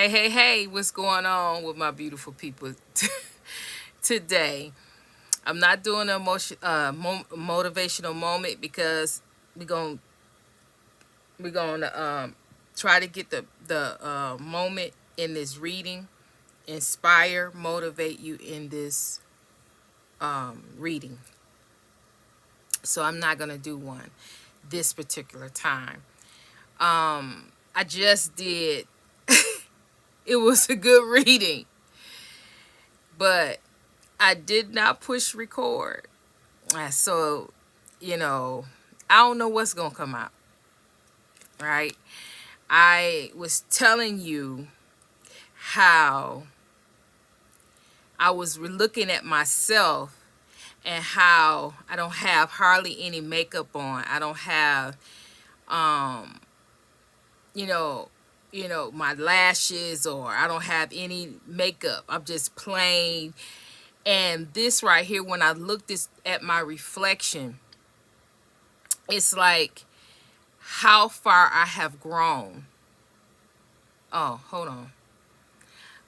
Hey, what's going on with my beautiful people today? I'm not doing a motivational moment because we're going to try to get the moment in this reading, inspire, motivate you in this reading. So I'm not going to do one this particular time. I just did. It was a good reading, but I did not push record. So, you know, I don't know what's going to come out, right? I was telling you how I was looking at myself and how I don't have hardly any makeup on. I don't have, um, you know, my lashes, or I don't have any makeup. I'm just plain. And this right here, when I looked at my reflection, it's like how far I have grown. Oh, hold on.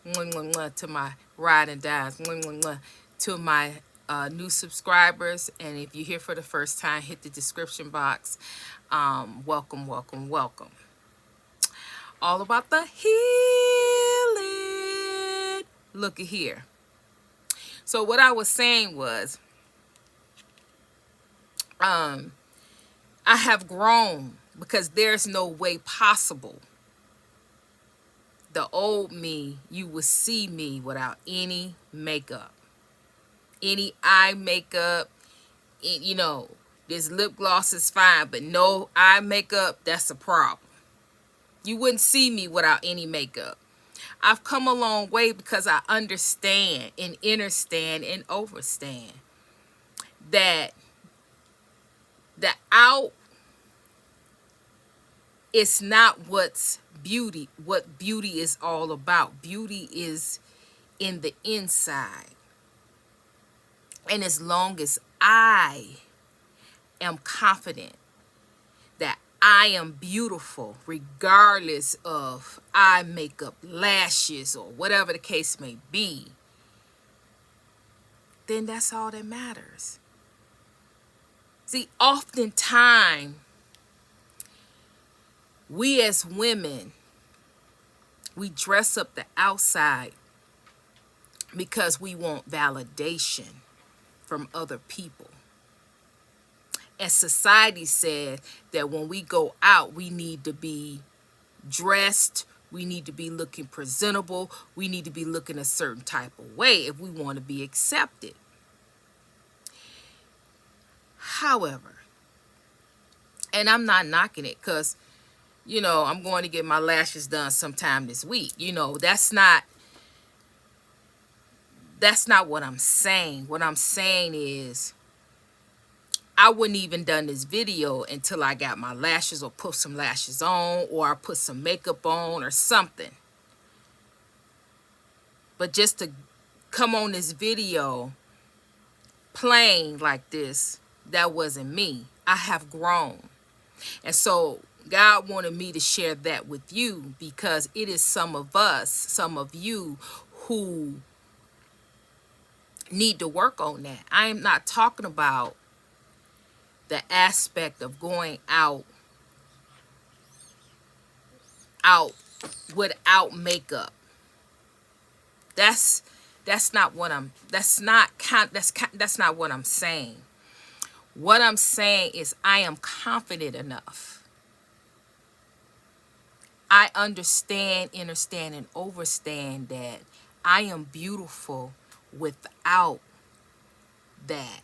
Mwah, mwah, mwah, to my ride and dies. Mwah, mwah, mwah, to my new subscribers. And if you're here for the first time, hit the description box. Welcome, welcome, welcome. All about the healing. Looky here. So what I was saying was, I have grown because there's no way possible the old me, you would see me without any makeup, any eye makeup. This lip gloss is fine, but no eye makeup, that's a problem. You wouldn't see me without any makeup. I've come a long way because I understand and understand and overstand that the out is not what beauty is all about. Beauty is in the inside. And as long as I am confident that I am beautiful, regardless of eye makeup, lashes, or whatever the case may be, then that's all that matters. See, oftentimes, we as women, we dress up the outside because we want validation from other people. And society said that when we go out, we need to be dressed, we need to be looking presentable, we need to be looking a certain type of way if we want to be accepted. However, and I'm not knocking it, because I'm going to get my lashes done sometime this week. That's not what I'm saying. What I'm saying is, I wouldn't even done this video until I got my lashes, or put some lashes on, or I put some makeup on or something. But just to come on this video plain like this, that wasn't me. I have grown. And so God wanted me to share that with you, because it is some of us, some of you, who need to work on that. I am not talking about the aspect of going out without makeup. That's not what I'm that's not what I'm saying. What I'm saying is, I am confident enough. I understand, and overstand that I am beautiful without that,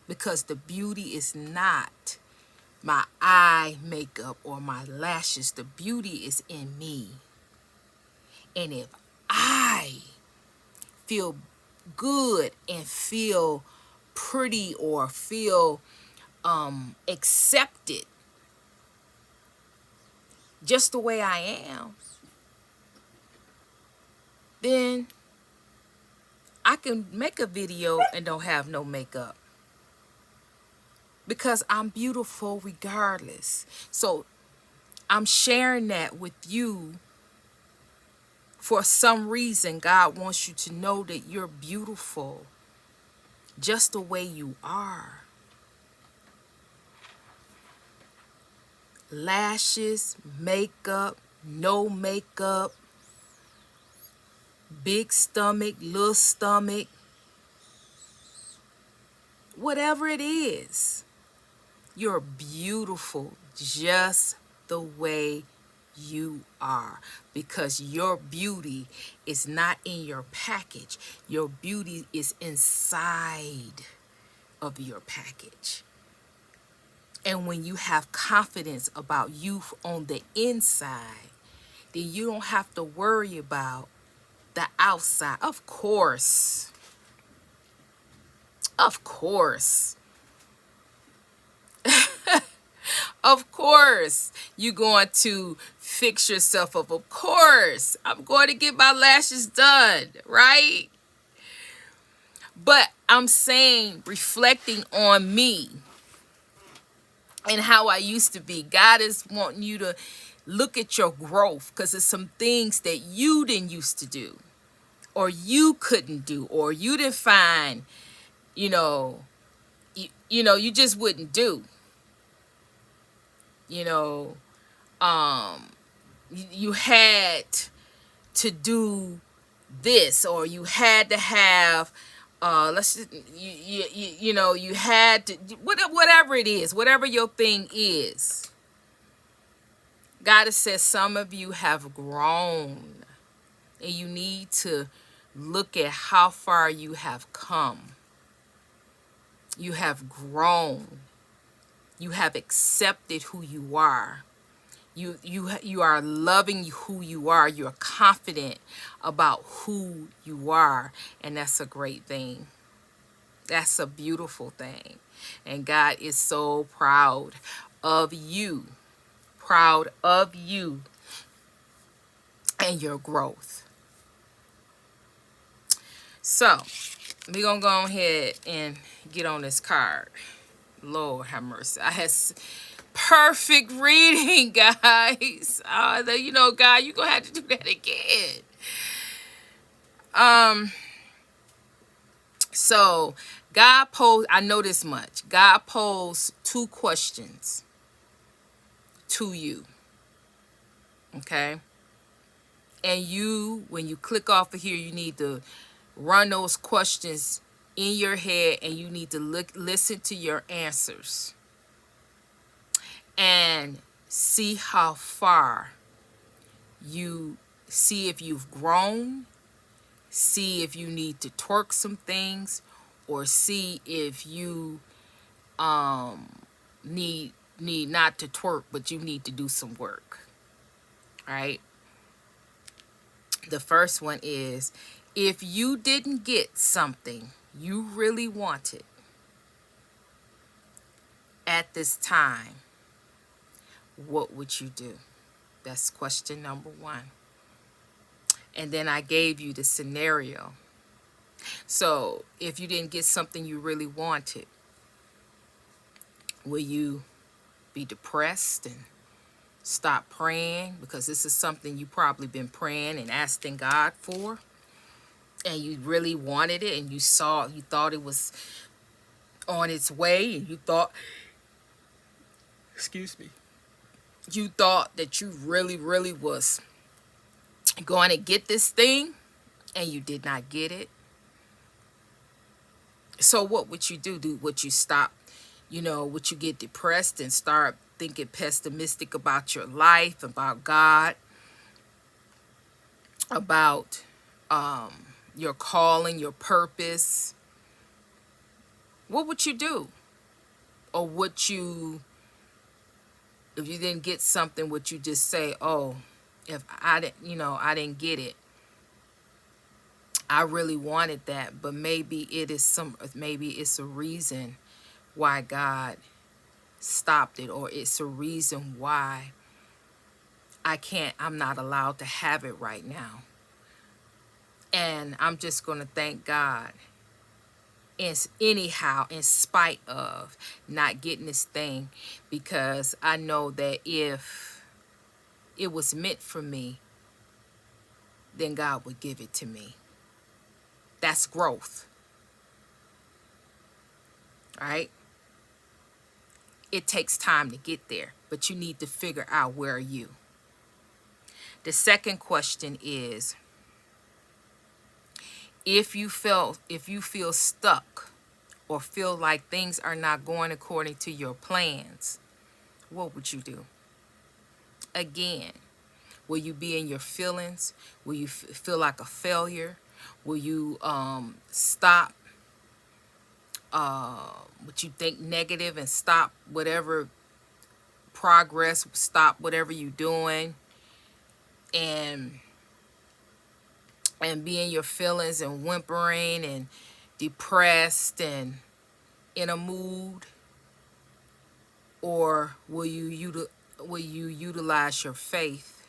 because the beauty is not my eye makeup or my lashes. The beauty is in me. And if I feel good and feel pretty, or feel accepted just the way I am, then I can make a video and don't have no makeup, because I'm beautiful regardless. So I'm sharing that with you For some reason, God wants you to know that you're beautiful just the way you are. Lashes, makeup, no makeup, big stomach, little stomach, whatever it is, you're beautiful just the way you are, because your beauty is not in your package. Your beauty is inside of your package. And when you have confidence about you on the inside, then you don't have to worry about the outside. Of course, of course, of course, you're going to fix yourself up. Of course, I'm going to get my lashes done, right? But I'm saying, reflecting on me and how I used to be, God is wanting you to look at your growth, because there's some things that you didn't used to do, or you couldn't do, or you didn't find, you know, you just wouldn't do. You know, you had to do this, or you had to have let's just, you had to, whatever it is, whatever your thing is. God has said some of you have grown, and you need to look at how far you have come. You have grown. You have accepted who you are. You are loving who you are. You're confident about who you are, and that's a great thing. That's a beautiful thing. And God is so proud of you. Proud of you and your growth. So, we're going to go ahead and get on this card. Lord have mercy. I had perfect reading, guys. God, you're going to have to do that again. So, God posed, I know this much. God posed 2 questions to you. Okay? And you, when you click off of here, you need to run those questions in your head, and you need to listen to your answers and see how far you see, if you've grown, see if you need to twerk some things, or see if you need not to twerk, but you need to do some work. All right? The first one is, if you didn't get something you really wanted at this time, what would you do? That's question number 1. And then I gave you the scenario. So if you didn't get something you really wanted, will you be depressed and stop praying? Because this is something you probably been praying and asking God for, and you really wanted it, and you thought it was on its way, and you thought, excuse me, you thought that you really, really was going to get this thing, and you did not get it. So what would you do? Would you stop? Would you get depressed and start thinking pessimistic about your life, about God, about your calling, your purpose? What would you do? Or would you, if you didn't get something, would you just say, oh, if I didn't get it, I really wanted that, but maybe it's a reason why God stopped it, or it's a reason why I'm not allowed to have it right now. And I'm just going to thank God anyhow, in spite of not getting this thing, because I know that if it was meant for me, then God would give it to me. That's growth, right? It takes time to get there, but you need to figure out, where are you? The second question is, if you feel stuck or feel like things are not going according to your plans, what would you do? Again, will you be in your feelings? Will you feel like a failure? Will you stop what you think negative and stop whatever progress, stop whatever you're doing, and be in your feelings and whimpering and depressed and in a mood? Or will you utilize your faith,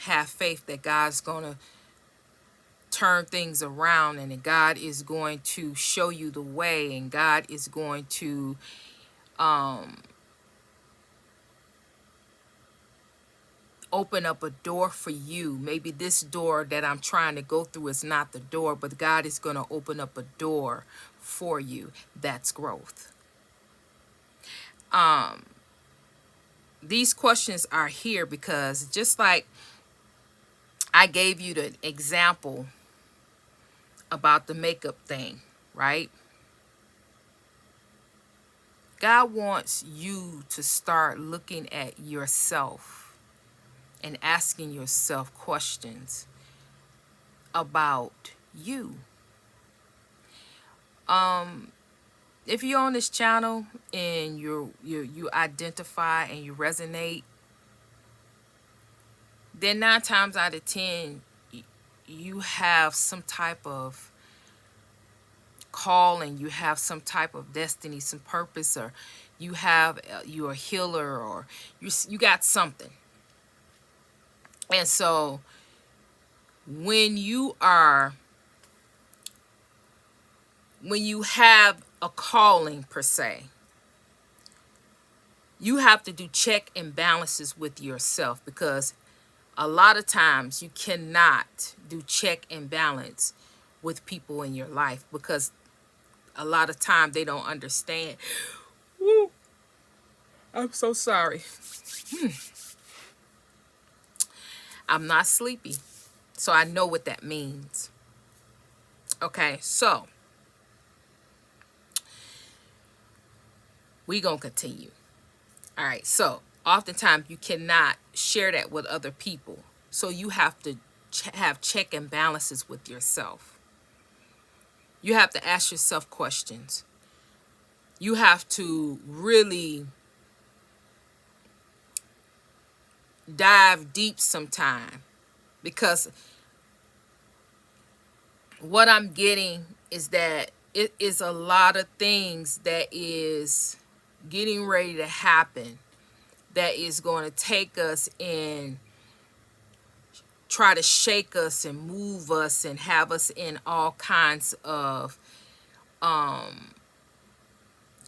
have faith that God's going to turn things around, and that God is going to show you the way, and God is going to open up a door for you? Maybe this door that I'm trying to go through is not the door, but God is going to open up a door for you. That's growth. These questions are here because, just like I gave you the example about the makeup thing, right? God wants you to start looking at yourself and asking yourself questions about you. If you're on this channel and you identify and you resonate, then 9 times out of 10 you have some type of call, and you have some type of destiny, some purpose, or you're a healer, or you got something. And so when you have a calling per se, you have to do check and balances with yourself, because a lot of times you cannot do check and balance with people in your life, because a lot of time they don't understand. Woo. I'm so sorry. I'm not sleepy, so I know what that means. Okay, so we gonna continue. All right, so oftentimes you cannot share that with other people, so you have to have check and balances with yourself. You have to ask yourself questions. You have to really dive deep sometime, because what I'm getting is that it is a lot of things that is getting ready to happen, that is going to take us and try to shake us and move us and have us in all kinds of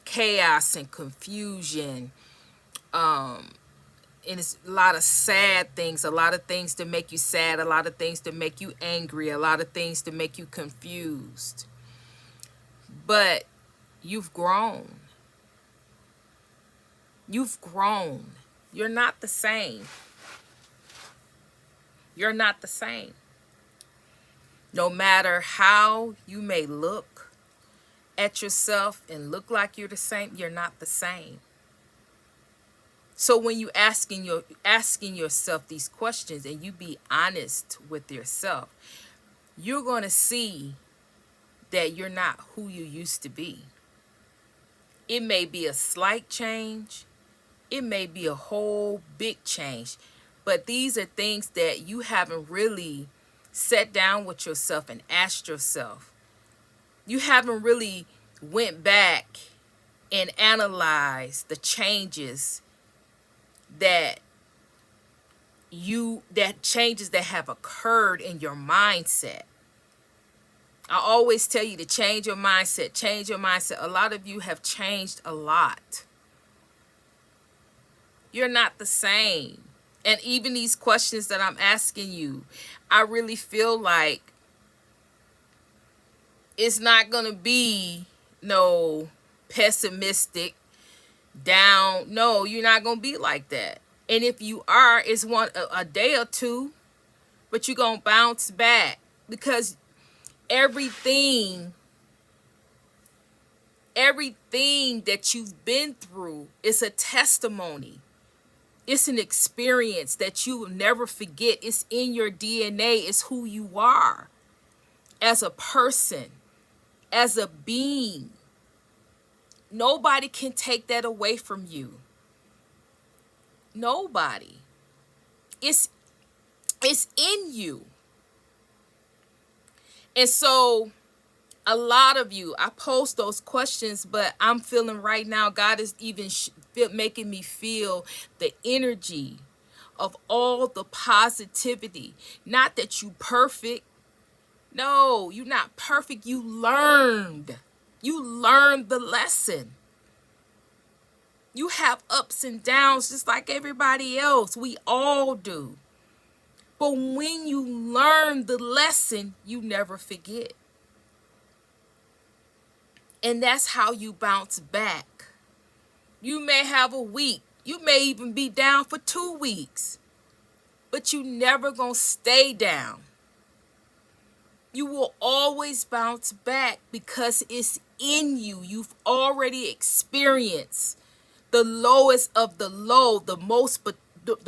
chaos and confusion. And it's a lot of sad things, a lot of things to make you sad, a lot of things to make you angry, a lot of things to make you confused. But you've grown. You've grown. You're not the same. You're not the same. No matter how you may look at yourself and look like you're the same, you're not the same. So when you asking yourself these questions, and you be honest with yourself, you're going to see that you're not who you used to be. It may be a slight change. It may be a whole big change. But these are things that you haven't really sat down with yourself and asked yourself. You haven't really went back and analyzed the changes that have occurred in your mindset. I always tell you to change your mindset, change your mindset. A lot of you have changed a lot. You're not the same. And even these questions that I'm asking you, I really feel like it's not going to be no pessimistic down. No, you're not going to be like that. And if you are, it's a day or two, but you're going to bounce back because everything everything that you've been through is a testimony. It's an experience that you will never forget. It's in your DNA. It's who you are as a person, as a being. Nobody can take that away from you. Nobody. It's it's in you. And so a lot of you, I post those questions, but I'm feeling right now God is even making me feel the energy of all the positivity. Not that you perfect. No, you're not perfect. You learned. You learned the lesson. You have ups and downs just like everybody else. We all do. But when you learn the lesson, you never forget. And that's how you bounce back. You may have a week. You may even be down for 2 weeks. But you never gonna stay down. You will always bounce back because it's in you. You've already experienced the lowest of the low, the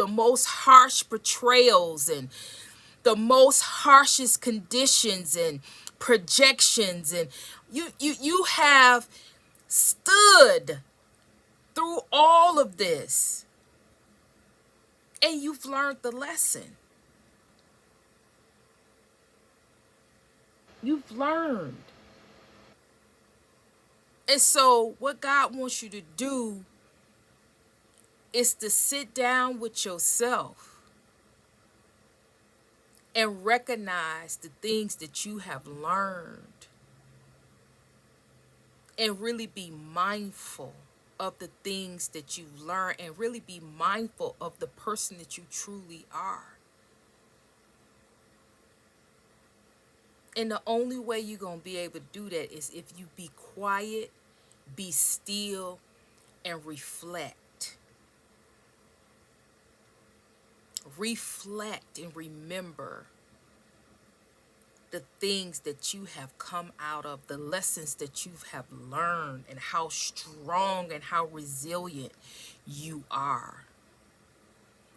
most harsh betrayals and the most harshest conditions and projections, and you have stood through all of this and you've learned the lesson. You've learned. And so what God wants you to do is to sit down with yourself and recognize the things that you have learned and really be mindful of the things that you've learned and really be mindful of the person that you truly are. And the only way you're going to be able to do that is if you be quiet, be still, and reflect. Reflect and remember the things that you have come out of, the lessons that you have learned, and how strong and how resilient you are.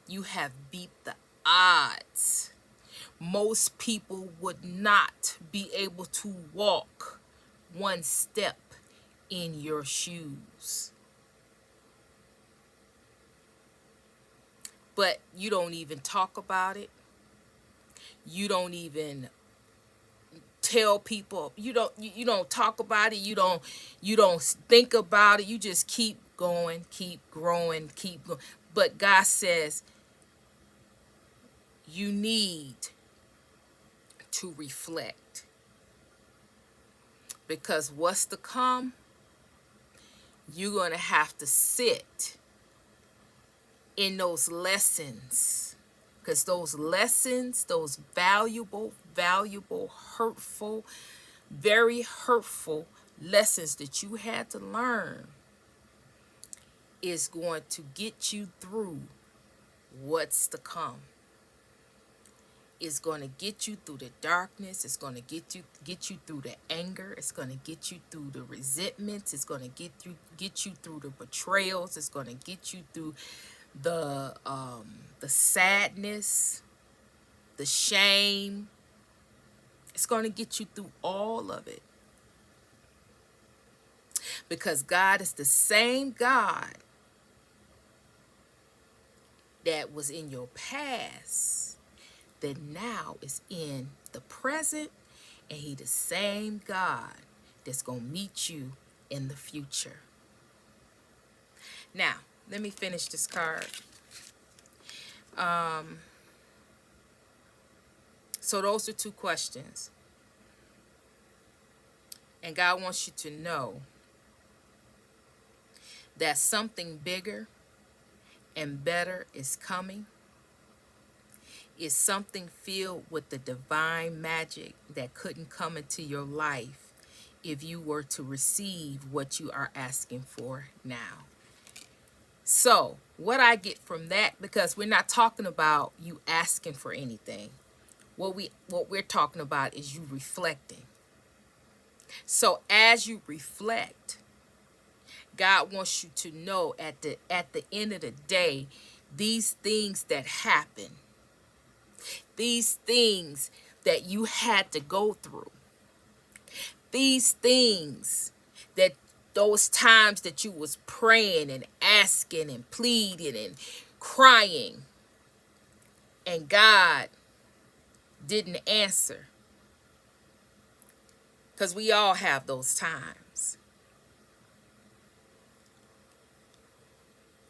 You have beat the odds. Most people would not be able to walk one step in your shoes. But you don't even talk about it. You don't even tell people. You don't talk about it. You don't think about it. You just keep going, keep growing, keep going. But God says you need to reflect, because what's to come, you're going to have to sit in those lessons, because those lessons, those valuable, hurtful, very hurtful lessons that you had to learn is going to get you through what's to come. It's going to get you through the darkness. It's going to get you through the anger. It's going to get you through the resentments. It's going to get you through the betrayals. It's going to get you through the sadness, the shame. It's going to get you through all of it. Because God is the same God that was in your past that now is in the present, and He the same God that's going to meet you in the future. Now, let me finish this card. So those are 2 questions. And God wants you to know that something bigger and better is coming. is something filled with the divine magic that couldn't come into your life if you were to receive what you are asking for now. So, what I get from that, because we're not talking about you asking for anything. What we're talking about is you reflecting. So, as you reflect, God wants you to know at the end of the day, these things that happen, these things that you had to go through, these things that those times that you was praying and asking and pleading and crying and God didn't answer, because we all have those times,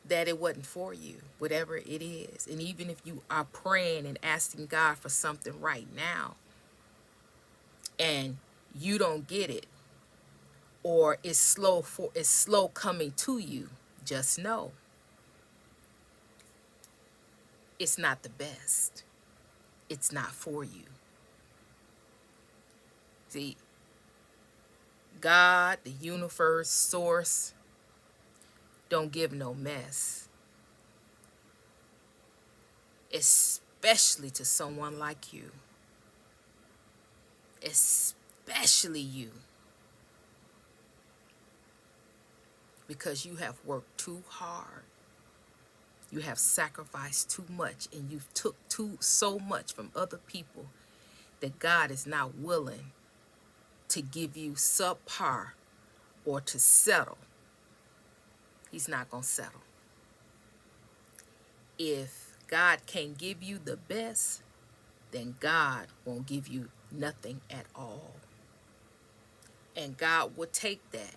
that it wasn't for you, whatever it is. And even if you are praying and asking God for something right now and you don't get it, or it's slow coming to you, just know it's not the best. It's not for you. See, God, the universe, source, don't give no mess, especially to someone like you, especially you, because you have worked too hard. You have sacrificed too much, and you've took so much from other people that God is not willing to give you subpar or to settle. He's not going to settle. If God can't give you the best, then God won't give you nothing at all. And God will take that.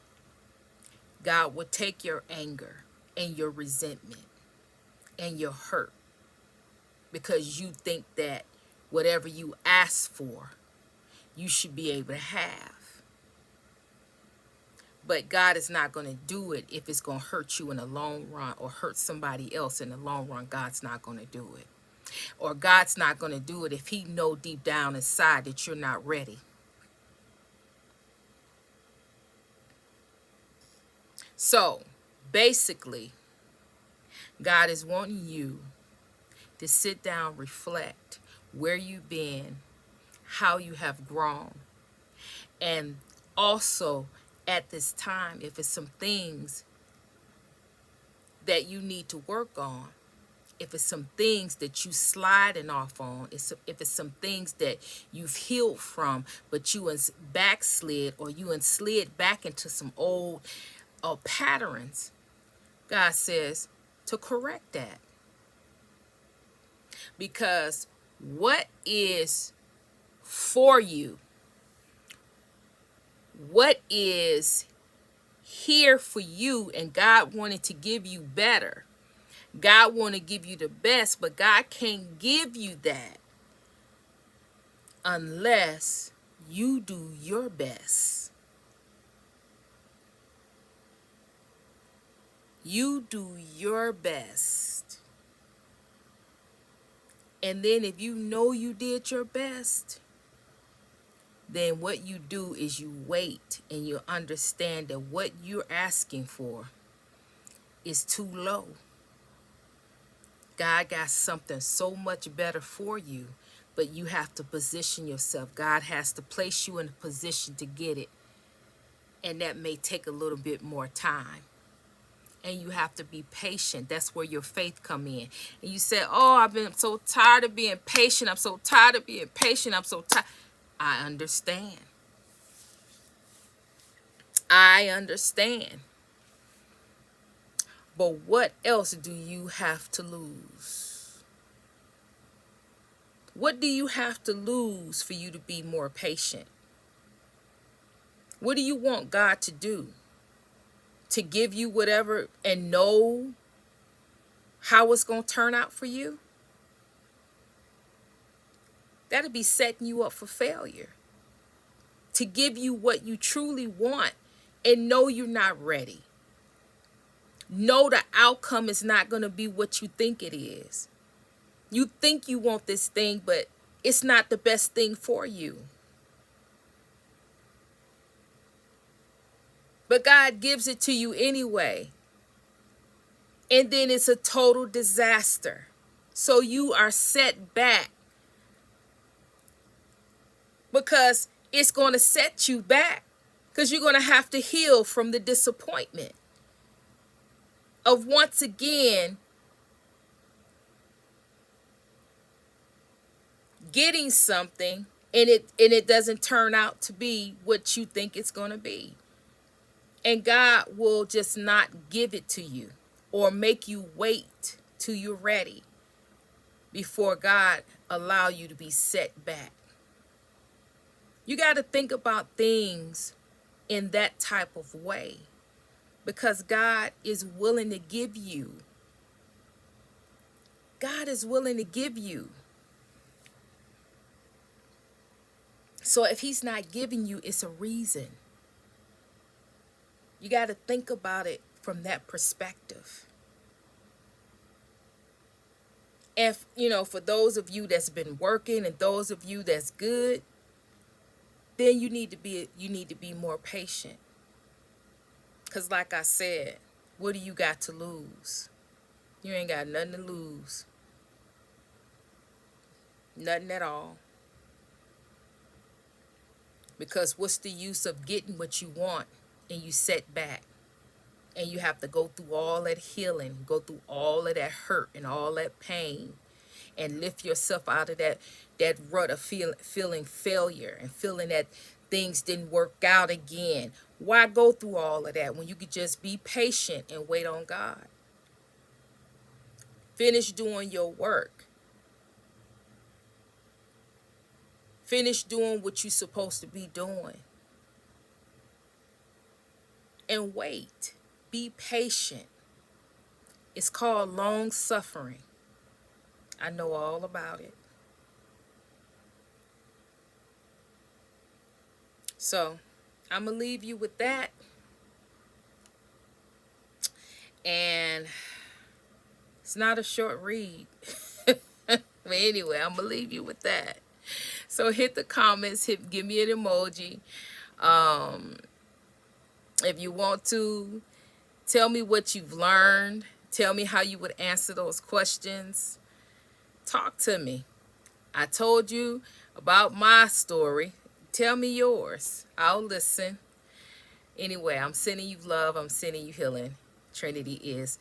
God will take your anger and your resentment and your hurt, because you think that whatever you ask for, you should be able to have. But God is not going to do it if it's going to hurt you in the long run or hurt somebody else in the long run. God's not going to do it. Or God's not going to do it if he know deep down inside that you're not ready. So, basically, God is wanting you to sit down, reflect where you've been, how you have grown, and also at this time, if it's some things that you need to work on, if it's some things that you sliding off on, if it's some things that you've healed from, but you backslid, or you slid back into some old patterns, God says to correct that. Because what is for you, what is here for you, and God wanted to give you better. God want to give you the best, but God can't give you that unless you do your best. You do your best. And then if you know you did your best, then what you do is you wait and you understand that what you're asking for is too low. God got something so much better for you, but you have to position yourself. God has to place you in a position to get it. And that may take a little bit more time. And you have to be patient. That's where your faith come in. And you say, oh, I've been so tired of being patient. I'm so tired of being patient. I'm so tired. I understand. I understand. But what else do you have to lose? What do you have to lose for you to be more patient? What do you want God to do? To give you whatever and know how it's going to turn out for you? That'll be setting you up for failure. To give you what you truly want and know you're not ready. Know the outcome is not going to be what you think it is. You think you want this thing, but it's not the best thing for you. But God gives it to you anyway. And then it's a total disaster. So you are set back because it's going to set you back, because you're going to have to heal from the disappointment of once again getting something and it doesn't turn out to be what you think it's going to be. And God will just not give it to you or make you wait till you're ready before God allow you to be set back. You got to think about things in that type of way, because God is willing to give you. God is willing to give you. So if he's not giving you, it's a reason. You got to think about it from that perspective. And, for those of you that's been working and those of you that's good, then you need to be more patient. Because like I said, what do you got to lose? You ain't got nothing to lose. Nothing at all. Because what's the use of getting what you want and you set back? And you have to go through all that healing, go through all of that hurt and all that pain, and lift yourself out of that rut of feeling failure and feeling that things didn't work out again. Why go through all of that when you could just be patient and wait on God? Finish doing your work. Finish doing what you're supposed to be doing. And wait. Be patient. It's called long suffering. I know all about it. So, I'm going to leave you with that. And it's not a short read. But anyway, I'm going to leave you with that. So hit the comments, give me an emoji. If you want to, tell me what you've learned. Tell me how you would answer those questions. Talk to me. I told you about my story. Tell me yours. I'll listen. Anyway, I'm sending you love. I'm sending you healing. Trinity is